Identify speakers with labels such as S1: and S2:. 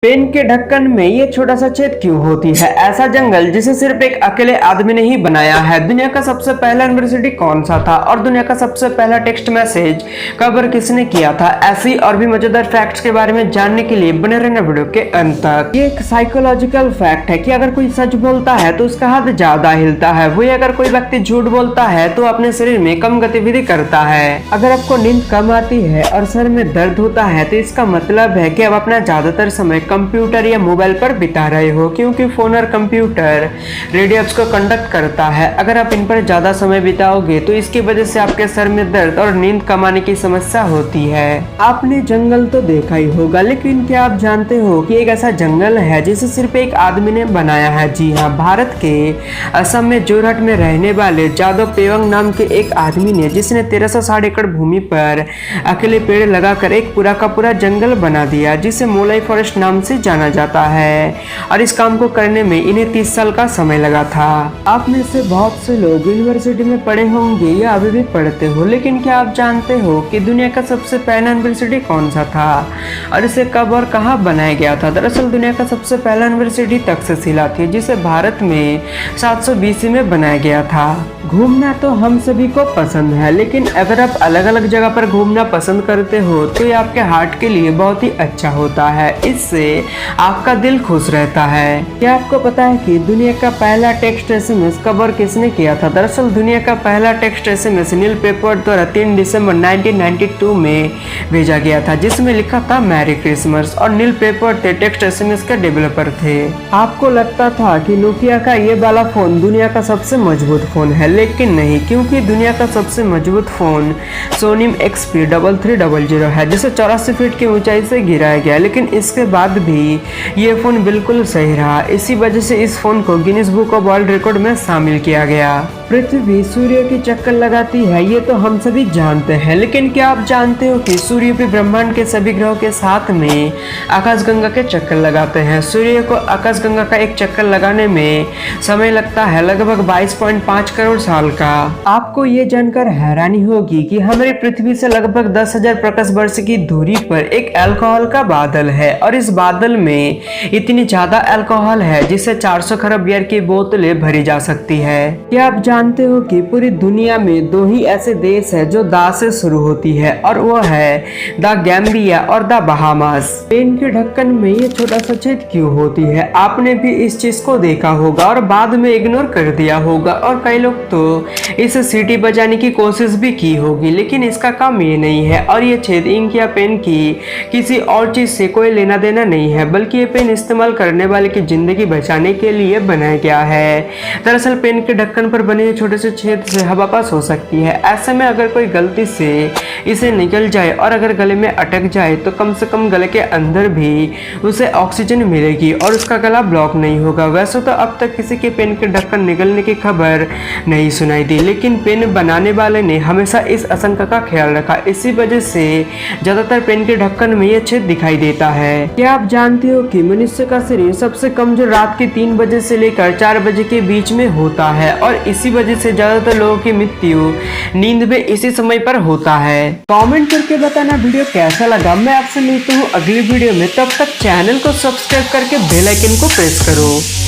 S1: Pen के ढक्कन में ये छोटा सा छेद क्यों होती है? ऐसा जंगल जिसे सिर्फ एक अकेले आदमी ने ही बनाया है। दुनिया का सबसे पहला यूनिवर्सिटी कौन सा था और दुनिया का सबसे पहला टेक्स्ट मैसेज कब और किसने किया था? ऐसी और भी मजेदार फैक्ट्स के बारे में जानने के लिए बने रहना वीडियो के अंत तक। ये एक साइकोलॉजिकल फैक्ट है कि अगर कोई सच बोलता है तो उसका हाथ ज्यादा हिलता है, वही अगर कोई व्यक्ति झूठ बोलता है तो अपने शरीर में कम गतिविधि करता है। अगर आपको नींद कम आती है और सर में दर्द होता है तो इसका मतलब है कि आप अपना ज्यादातर समय कंप्यूटर या मोबाइल पर बिता रहे हो, क्योंकि फोन और कंप्यूटर रेडिएट्स को कंडक्ट करता है। अगर आप इन पर ज्यादा समय बिताओगे तो इसकी वजह से आपके सर में दर्द और नींद कम आने की समस्या होती है। आपने जंगल तो देखा ही होगा, लेकिन क्या आप जानते हो कि एक ऐसा जंगल है जिसे सिर्फ एक आदमी ने बनाया है? जी हाँ, भारत के असम में जोरहट में रहने वाले जादव पेवंग नाम के एक आदमी ने, जिसने 1360 एकड़ भूमि पर अकेले पेड़ लगाकर एक पूरा का पूरा जंगल बना दिया, जिसे मोलाई फॉरेस्ट नाम से जाना जाता है। और इस काम को करने में इन्हें 30 साल का समय लगा था। आप में से बहुत से लोग यूनिवर्सिटी में पढ़े होंगे या अभी भी पढ़ते हो, लेकिन क्या आप जानते हो कि दुनिया का सबसे पहला यूनिवर्सिटी कौन सा था और इसे कब और कहाँ बनाया गया था? दरअसल दुनिया का सबसे पहला यूनिवर्सिटी तक्षशिला थी, जिसे भारत में 700 BC में बनाया गया था। घूमना तो हम सभी को पसंद है, लेकिन अगर आप अलग अलग जगह पर घूमना पसंद करते हो तो ये आपके हार्ट के लिए बहुत ही अच्छा होता है। इससे आपका दिल खुश रहता है। क्या आपको पता है कि दुनिया का पहला टेक्स्ट SMS कब और किसने किया था? दरअसल दुनिया का पहला टेक्स्ट SMS नील पेपवर्थ द्वारा 3 दिसंबर 1992 में भेजा गया था, जिसमें लिखा था मैरी क्रिसमस। और नील पेपवर्थ टेक्स्ट SMS के डेवलपर थे। आपको लगता था कि नोकिया का ये वाला फोन दुनिया का सबसे मजबूत फोन है, लेकिन नहीं, क्योंकि दुनिया का सबसे मजबूत फोन सोनी XP3300 है, जिसे 84 फीट की ऊंचाई से गिराया गया। लेकिन इसके बाद भी ये फोन बिल्कुल सही रहा। इसी वजह से इस फोन को Guinness book of world record में शामिल किया गया। पृथ्वी सूर्य की चक्कर लगाती है, ये तो हम सभी जानते हैं, लेकिन क्या आप जानते हो कि सूर्य भी ब्रह्मांड के सभी ग्रहों के साथ में आकाशगंगा के चक्कर लगाते हैं? सूर्य को आकाशगंगा का एक चक्कर लगाने में समय लगता है लगभग 22.5 करोड़ साल का। आपको ये जानकर हैरानी होगी कि हमारी पृथ्वी से लगभग 10,000 प्रकाश वर्ष की दूरी पर एक अल्कोहल का बादल है, और इस बादल में इतनी ज्यादा अल्कोहल है जिससे 400 खरब बियर की बोतलें भरी जा सकती है। क्या आप जानते हो कि पूरी दुनिया में 2 ही ऐसे देश है जो दा से शुरू होती है, और वो है द गैम्बिया और द बहामास। पेन के ढक्कन में ये छोटा सा छेद क्यों होती है? आपने भी इस चीज को देखा होगा और बाद में इग्नोर कर दिया होगा, और कई लोग तो इसे सीटी बजाने की कोशिश भी की होगी, लेकिन इसका काम ये नहीं है। और ये छेद इंक या पेन की किसी और चीज से कोई लेना देना नहीं है, बल्कि ये पेन इस्तेमाल करने वाले की जिंदगी बचाने के लिए बनाया गया है। दरअसल पेन के ढक्कन पर बने छोटे से छेद से हवा पास हो सकती है। ऐसे में अगर कोई गलती से इसे निकल जाए और अगर गले में अटक जाए तो कम से कम गले के अंदर भी उसे ऑक्सीजन मिलेगी और उसका गला ब्लॉक नहीं होगा। वैसे तो अब तक किसी के पेन के ढक्कन निकलने की खबर नहीं सुनाई दी, लेकिन पेन बनाने वाले ने हमेशा इस आशंका का ख्याल रखा। इसी वजह से ज्यादातर पेन के ढक्कन में यह छेद दिखाई देता है। क्या आप जानते हो कि मनुष्य का शरीर सबसे कमजोर रात के 3 बजे से लेकर 4 बजे के बीच में होता है, और इसी वजह से ज्यादातर लोगों की मृत्यु नींद में इसी समय पर होता है। कमेंट करके बताना वीडियो कैसा लगा। मैं आपसे मिलता हूँ अगली वीडियो में, तब तक चैनल को सब्सक्राइब करके बेल आइकन को प्रेस करो।